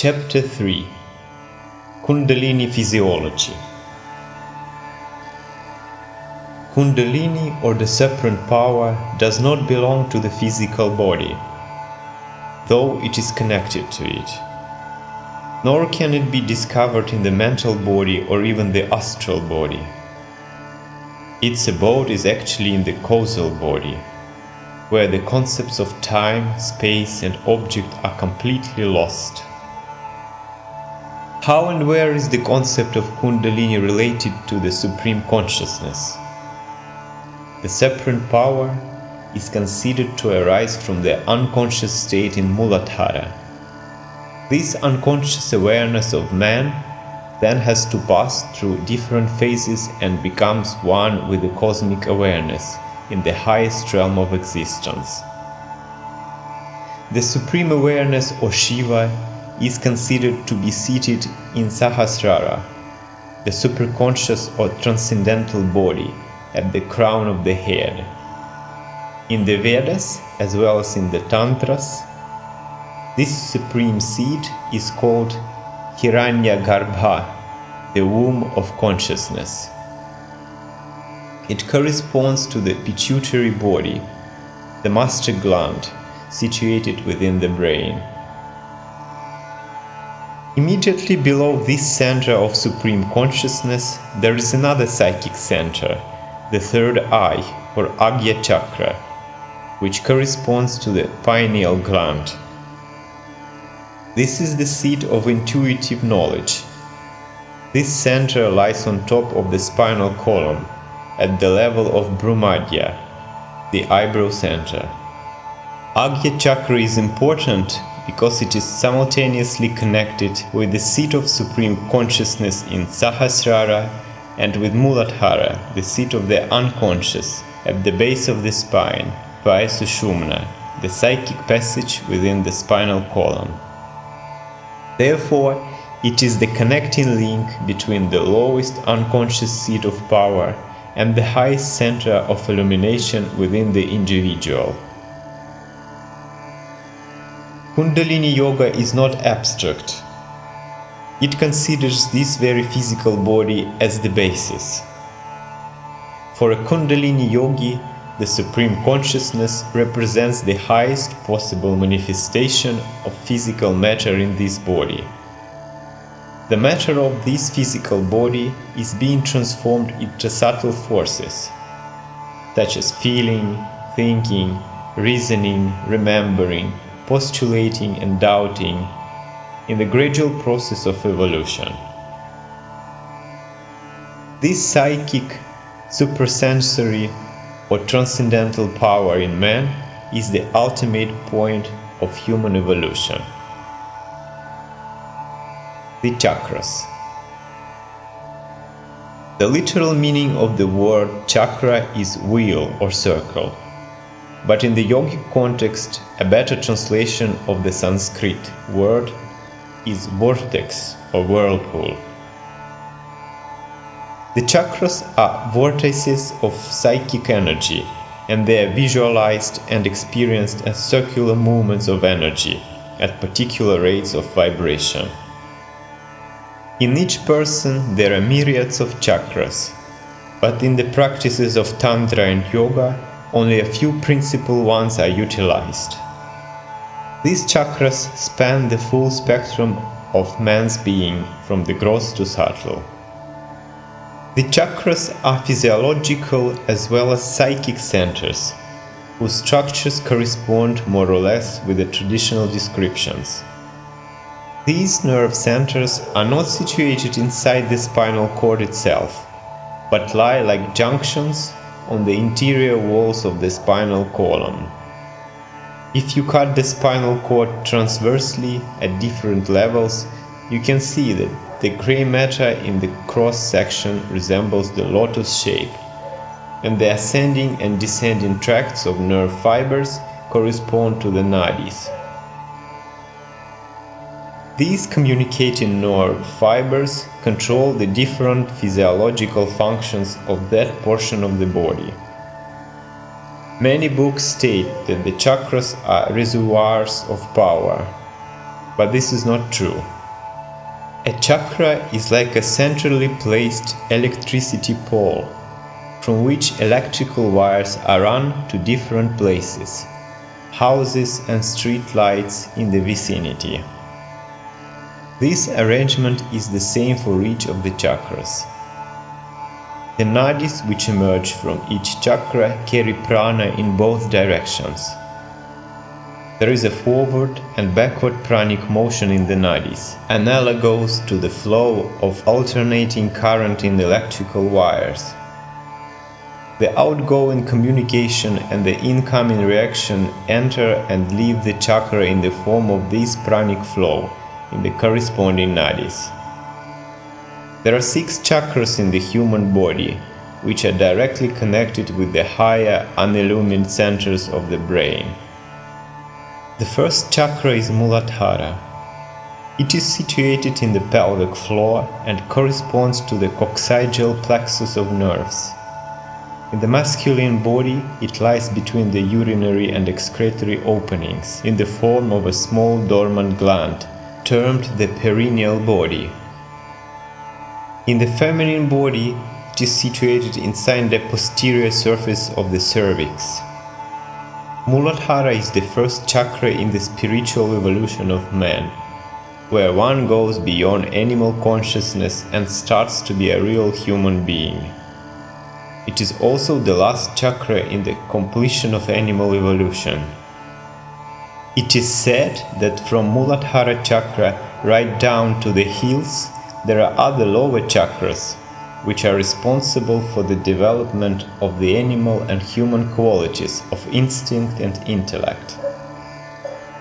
Chapter 3 Kundalini Physiology. Kundalini, or the serpent power, does not belong to the physical body, though it is connected to it. Nor can it be discovered in the mental body or even the astral body. Its abode is actually in the causal body, where the concepts of time, space, and object are completely lost. How and where is the concept of Kundalini related to the Supreme Consciousness? The serpent power is considered to arise from the unconscious state in Muladhara. This unconscious awareness of man then has to pass through different phases and becomes one with the cosmic awareness in the highest realm of existence. The Supreme Awareness, or Shiva, is considered to be seated in Sahasrara, the superconscious or transcendental body at the crown of the head. In the Vedas, as well as in the Tantras, this supreme seat is called Hiranyagarbha, the womb of consciousness. It corresponds to the pituitary body, the master gland situated within the brain. Immediately below this center of supreme consciousness, there is another psychic center, the third eye, or Agya chakra, which corresponds to the pineal gland. This is the seat of intuitive knowledge. This center lies on top of the spinal column, at the level of Brumadhya, the eyebrow center. Agya chakra is important because it is simultaneously connected with the seat of Supreme Consciousness in Sahasrara and with Muladhara, the seat of the unconscious, at the base of the spine, via Sushumna, the psychic passage within the spinal column. Therefore, it is the connecting link between the lowest unconscious seat of power and the highest center of illumination within the individual. Kundalini Yoga is not abstract. It considers this very physical body as the basis. For a Kundalini yogi, the Supreme Consciousness represents the highest possible manifestation of physical matter in this body. The matter of this physical body is being transformed into subtle forces, such as feeling, thinking, reasoning, remembering, postulating and doubting, in the gradual process of evolution. This psychic, supersensory, or transcendental power in man is the ultimate point of human evolution. The chakras. The literal meaning of the word chakra is wheel or circle, but in the yogic context, a better translation of the Sanskrit word is vortex or whirlpool. The chakras are vortices of psychic energy, and they are visualized and experienced as circular movements of energy at particular rates of vibration. In each person there are myriads of chakras, but in the practices of Tantra and Yoga, only a few principal ones are utilized. These chakras span the full spectrum of man's being, from the gross to subtle. The chakras are physiological as well as psychic centers, whose structures correspond more or less with the traditional descriptions. These nerve centers are not situated inside the spinal cord itself, but lie like junctions on the interior walls of the spinal column. If you cut the spinal cord transversely at different levels, you can see that the gray matter in the cross-section resembles the lotus shape, and the ascending and descending tracts of nerve fibers correspond to the nadis. These communicating nerve fibers control the different physiological functions of that portion of the body. Many books state that the chakras are reservoirs of power. but this is not true. A chakra is like a centrally placed electricity pole from which electrical wires are run to different places, houses and street lights in the vicinity. This arrangement is the same for each of the chakras. The nadis which emerge from each chakra carry prana in both directions. There is a forward and backward pranic motion in the nadis, analogous to the flow of alternating current in electrical wires. The outgoing communication and the incoming reaction enter and leave the chakra in the form of this pranic flow in the corresponding nadis. There are 6 chakras in the human body, which are directly connected with the higher unillumined centers of the brain. The first chakra is Muladhara. It is situated in the pelvic floor and corresponds to the coccygeal plexus of nerves. In the masculine body, it lies between the urinary and excretory openings in the form of a small dormant gland, termed the perineal body. In the feminine body, it is situated inside the posterior surface of the cervix. Muladhara is the first chakra in the spiritual evolution of man, where one goes beyond animal consciousness and starts to be a real human being. It is also the last chakra in the completion of animal evolution. It is said that from Muladhara chakra right down to the heels, there are other lower chakras, which are responsible for the development of the animal and human qualities of instinct and intellect.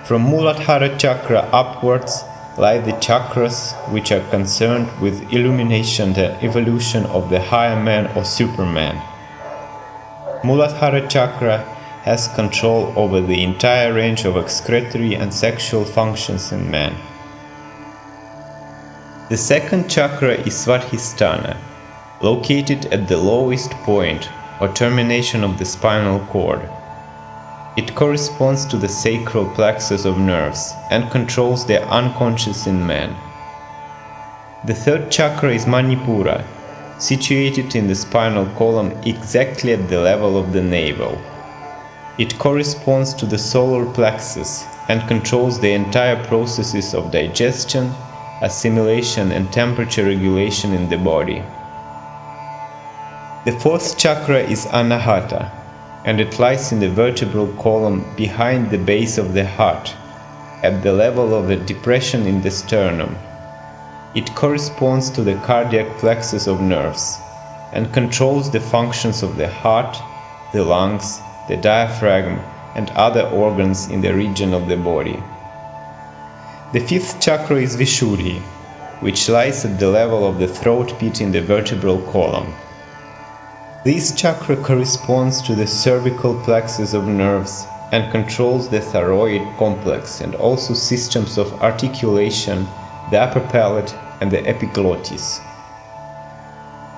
From Muladhara chakra upwards lie the chakras which are concerned with illumination and evolution of the higher man or superman. Muladhara chakra has control over the entire range of excretory and sexual functions in man. The second chakra is Svadhisthana, located at the lowest point or termination of the spinal cord. It corresponds to the sacral plexus of nerves and controls the unconscious in man. The third chakra is Manipura, situated in the spinal column exactly at the level of the navel. It corresponds to the solar plexus and controls the entire processes of digestion, assimilation and temperature regulation in the body. The fourth chakra is Anahata, and it lies in the vertebral column behind the base of the heart, at the level of the depression in the sternum. It corresponds to the cardiac plexus of nerves and controls the functions of the heart, the lungs, the diaphragm, and other organs in the region of the body. The fifth chakra is Vishuddhi, which lies at the level of the throat pit in the vertebral column. This chakra corresponds to the cervical plexus of nerves and controls the thyroid complex and also systems of articulation, the upper palate, and the epiglottis.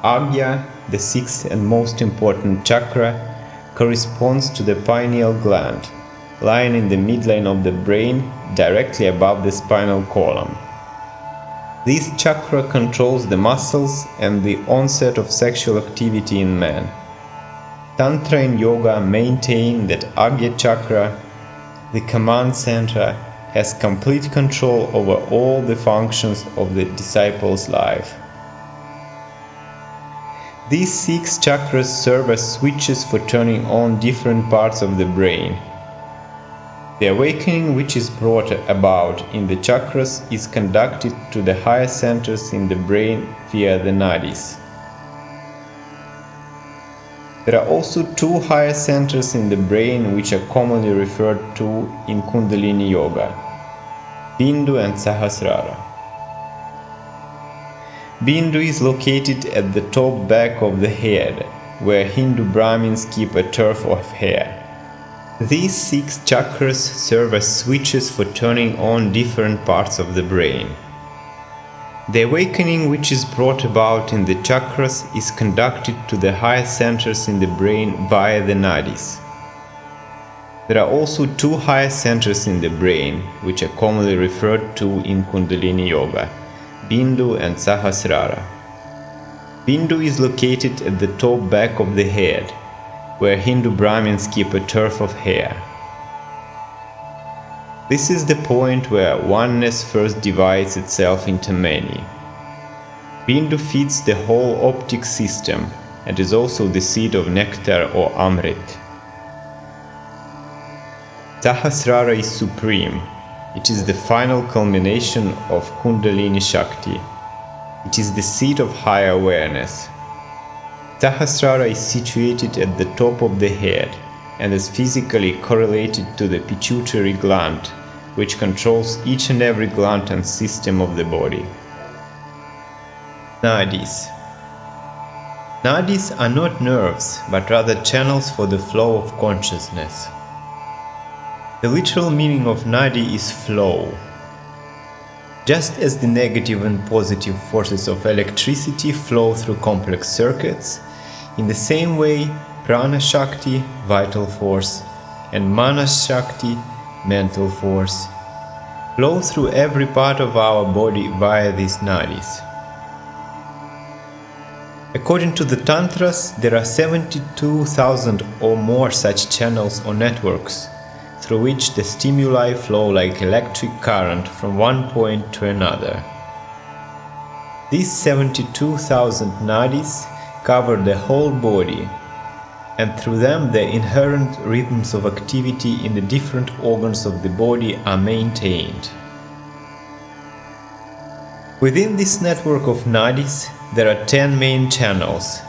Agya, the sixth and most important chakra, corresponds to the pineal gland, lying in the midline of the brain directly above the spinal column. This chakra controls the muscles and the onset of sexual activity in man. Tantra and Yoga maintain that Agya chakra, the command center, has complete control over all the functions of the disciple's life. These 6 chakras serve as switches for turning on different parts of the brain. The awakening which is brought about in the chakras is conducted to the higher centers in the brain via the nadis. There are also 2 higher centers in the brain which are commonly referred to in Kundalini Yoga, Bindu and Sahasrara. Bindu is located at the top back of the head, where Hindu Brahmins keep a tuft of hair. These 6 chakras serve as switches for turning on different parts of the brain. The awakening which is brought about in the chakras is conducted to the higher centers in the brain via the nadis. There are also two higher centers in the brain, which are commonly referred to in Kundalini Yoga, Bindu and Sahasrara. Bindu is located at the top back of the head, where Hindu Brahmins keep a tuft of hair. This is the point where oneness first divides itself into many. Bindu feeds the whole optic system and is also the seat of nectar or amrit. Sahasrara is supreme. It is the final culmination of Kundalini Shakti. It is the seat of higher awareness. Sahasrara is situated at the top of the head and is physically correlated to the pituitary gland, which controls each and every gland and system of the body. Nadis. Nadis are not nerves, but rather channels for the flow of consciousness. The literal meaning of nadi is flow. Just as the negative and positive forces of electricity flow through complex circuits, in the same way prana shakti, vital force, and mana shakti, mental force, flow through every part of our body via these nadis. According to the Tantras, there are 72,000 or more such channels or networks, through which the stimuli flow like electric current from one point to another. These 72,000 nadis cover the whole body, and through them the inherent rhythms of activity in the different organs of the body are maintained. Within this network of nadis, there are 10 main channels,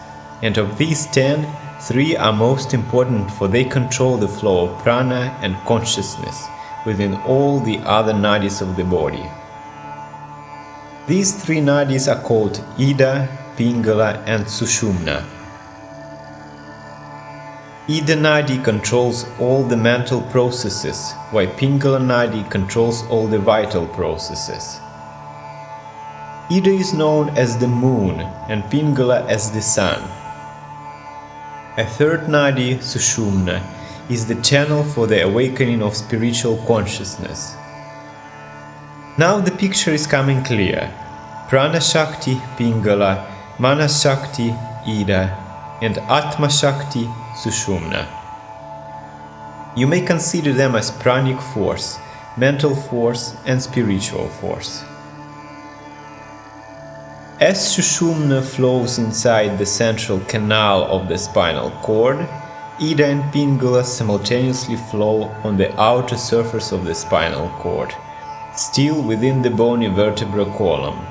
and of these 10, 3 are most important, for they control the flow of prana and consciousness within all the other nadis of the body. These 3 nadis are called Ida, Pingala and Sushumna. Ida Nadi controls all the mental processes, while Pingala Nadi controls all the vital processes. Ida is known as the moon and Pingala as the sun. A third Nadi, Sushumna, is the channel for the awakening of spiritual consciousness. Now the picture is coming clear. Prana Shakti, Pingala, Mana Shakti, Ida, and Atma Shakti, Sushumna. You may consider them as pranic force, mental force, and spiritual force. As Sushumna flows inside the central canal of the spinal cord, Ida and Pingala simultaneously flow on the outer surface of the spinal cord, still within the bony vertebral column.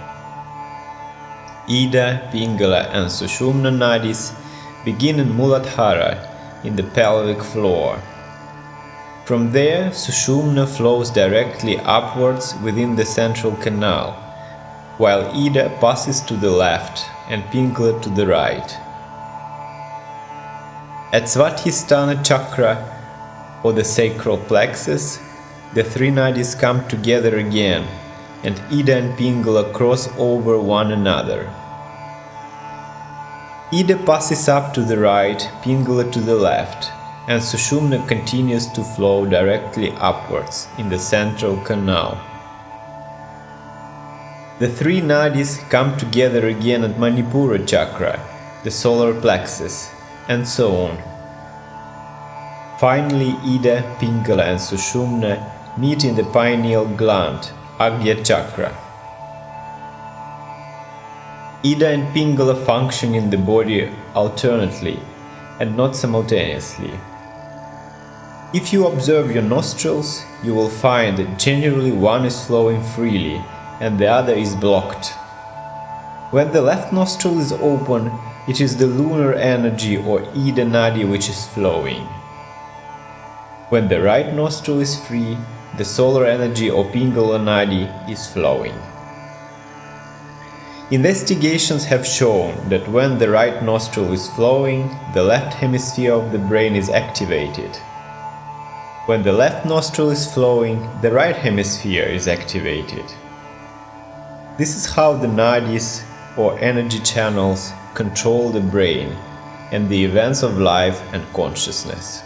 Ida, Pingala and Sushumna nadis begin in Muladhara, in the pelvic floor. From there, Sushumna flows directly upwards within the central canal, while Ida passes to the left and Pingala to the right. At Svathistana chakra, or the sacral plexus, the 3 nadis come together again, and Ida and Pingala cross over one another. Ida passes up to the right, Pingala to the left, and Sushumna continues to flow directly upwards in the central canal. The 3 nadis come together again at Manipura chakra, the solar plexus, and so on. Finally, Ida, Pingala and Sushumna meet in the pineal gland, Agya chakra. Ida and Pingala function in the body alternately and not simultaneously. If you observe your nostrils, you will find that generally one is flowing freely and the other is blocked. When the left nostril is open, it is the lunar energy or Ida Nadi which is flowing. When the right nostril is free, the solar energy or Pingala Nadi is flowing. Investigations have shown that when the right nostril is flowing, the left hemisphere of the brain is activated. When the left nostril is flowing, the right hemisphere is activated. This is how the nadis, or energy channels, control the brain and the events of life and consciousness.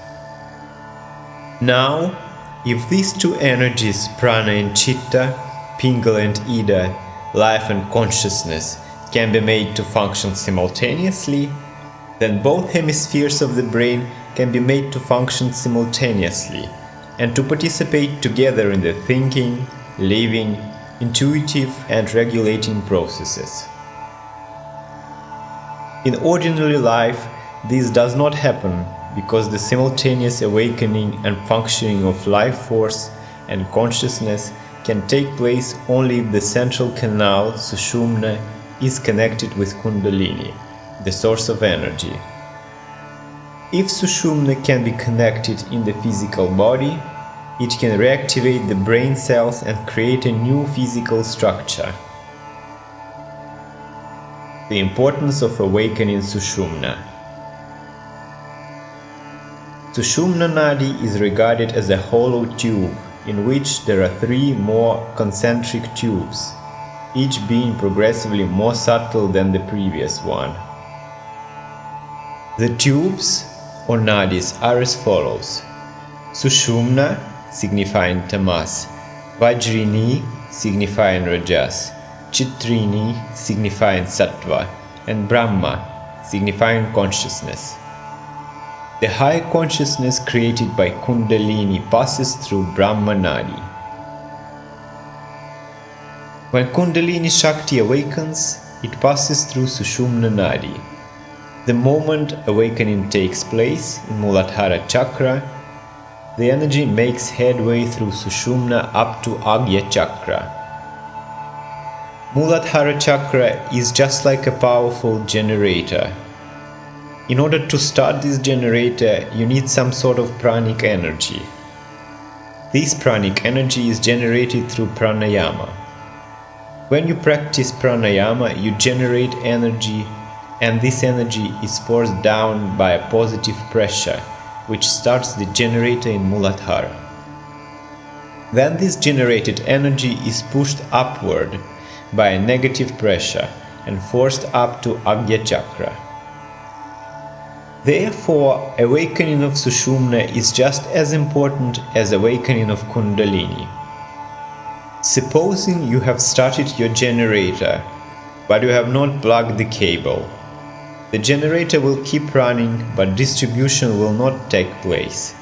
Now, if these two energies, prana and chitta, pingala and ida, life and consciousness, can be made to function simultaneously, then both hemispheres of the brain can be made to function simultaneously and to participate together in the thinking, living, intuitive and regulating processes. In ordinary life, this does not happen because the simultaneous awakening and functioning of life force and consciousness can take place only if the central canal, Sushumna, is connected with Kundalini, the source of energy. If Sushumna can be connected in the physical body, it can reactivate the brain cells and create a new physical structure. The importance of awakening Sushumna. Sushumna Nadi is regarded as a hollow tube in which there are three more concentric tubes, each being progressively more subtle than the previous one. The tubes, or nadis, are as follows: Sushumna, signifying tamas, Vajrini, signifying rajas, Chitrini, signifying sattva, and Brahma, signifying consciousness. The high consciousness created by Kundalini passes through Brahma Nadi. When Kundalini Shakti awakens, it passes through Sushumna Nadi. The moment awakening takes place in Muladhara Chakra, the energy makes headway through Sushumna up to Agya Chakra. Muladhara Chakra is just like a powerful generator. In order to start this generator, you need some sort of pranic energy. This pranic energy is generated through pranayama. When you practice pranayama, you generate energy, and this energy is forced down by a positive pressure, which starts the generator in Muladhara. Then this generated energy is pushed upward by a negative pressure and forced up to Agya Chakra. Therefore, awakening of Sushumna is just as important as awakening of Kundalini. Supposing you have started your generator, but you have not plugged the cable. The generator will keep running, but distribution will not take place.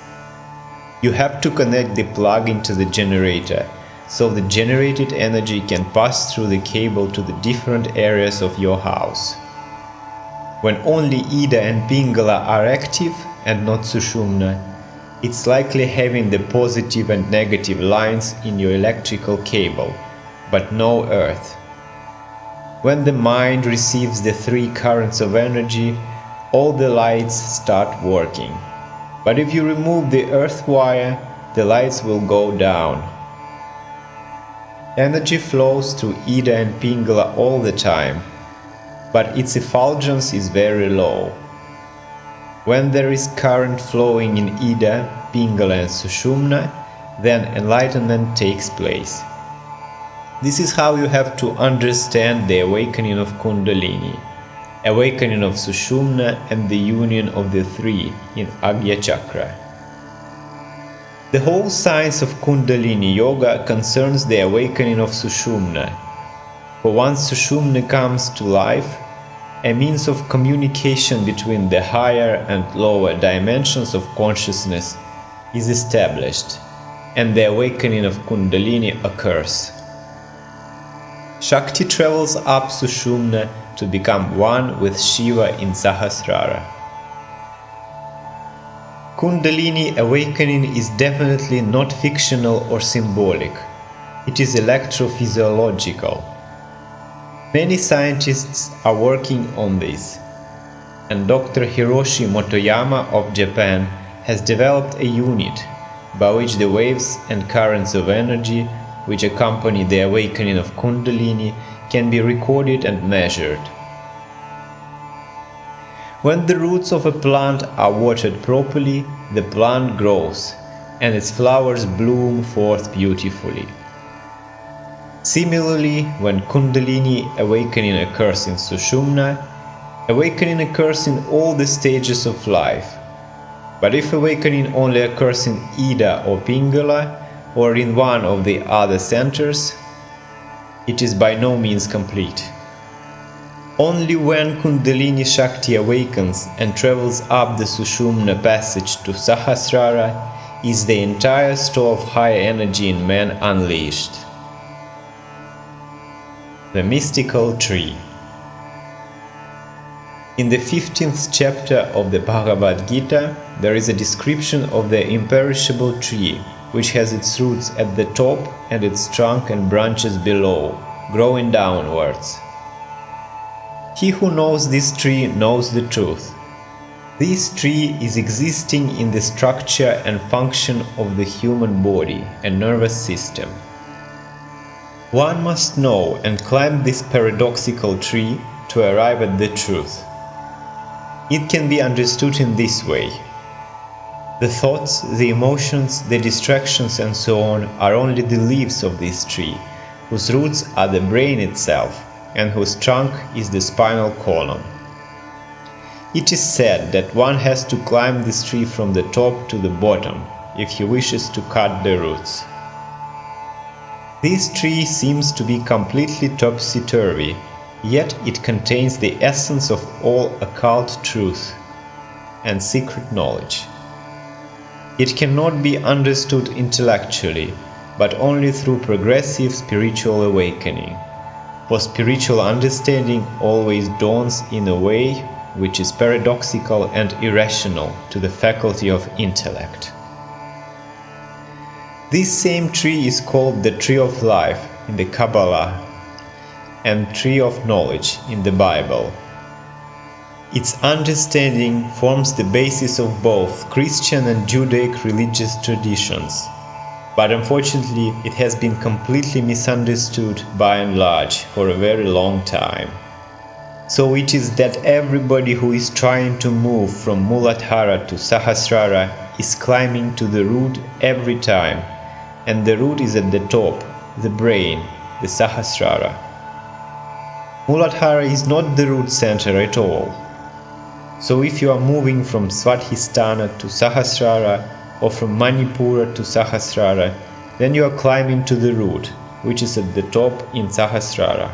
You have to connect the plug into the generator, so the generated energy can pass through the cable to the different areas of your house. When only Ida and Pingala are active and not Sushumna, it's likely having the positive and negative lines in your electrical cable, but no earth. When the mind receives the three currents of energy, all the lights start working. But if you remove the earth wire, the lights will go down. Energy flows through Ida and Pingala all the time, but its effulgence is very low. When there is current flowing in Ida, Pingala and Sushumna, then enlightenment takes place. This is how you have to understand the awakening of Kundalini, awakening of Sushumna, and the union of the three in Agya Chakra. The whole science of Kundalini Yoga concerns the awakening of Sushumna. For once Sushumna comes to life, a means of communication between the higher and lower dimensions of consciousness is established, and the awakening of Kundalini occurs. Shakti travels up Sushumna to become one with Shiva in Sahasrara. Kundalini awakening is definitely not fictional or symbolic. It is electrophysiological. Many scientists are working on this, and Dr. Hiroshi Motoyama of Japan has developed a unit by which the waves and currents of energy which accompany the awakening of Kundalini can be recorded and measured. When the roots of a plant are watered properly, the plant grows, and its flowers bloom forth beautifully. Similarly, when Kundalini awakening occurs in Sushumna, awakening occurs in all the stages of life. But if awakening only occurs in Ida or Pingala, or in one of the other centers, it is by no means complete. Only when Kundalini Shakti awakens and travels up the Sushumna passage to Sahasrara is the entire store of higher energy in man unleashed. The mystical tree. In the 15th chapter of the Bhagavad Gita, there is a description of the imperishable tree, which has its roots at the top and its trunk and branches below, growing downwards. He who knows this tree knows the truth. This tree is existing in the structure and function of the human body and nervous system. One must know and climb this paradoxical tree to arrive at the truth. It can be understood in this way. The thoughts, the emotions, the distractions and so on are only the leaves of this tree, whose roots are the brain itself, and whose trunk is the spinal column. It is said that one has to climb this tree from the top to the bottom if he wishes to cut the roots. This tree seems to be completely topsy-turvy, yet it contains the essence of all occult truth and secret knowledge. It cannot be understood intellectually, but only through progressive spiritual awakening. For spiritual understanding always dawns in a way which is paradoxical and irrational to the faculty of intellect. This same tree is called the tree of life in the Kabbalah and tree of knowledge in the Bible. Its understanding forms the basis of both Christian and Judaic religious traditions, but unfortunately it has been completely misunderstood by and large for a very long time. So it is that everybody who is trying to move from Muladhara to Sahasrara is climbing to the root every time, and the root is at the top, the brain, the Sahasrara. Muladhara is not the root center at all. So if you are moving from Svadhisthana to Sahasrara or from Manipura to Sahasrara, then you are climbing to the root, which is at the top in Sahasrara.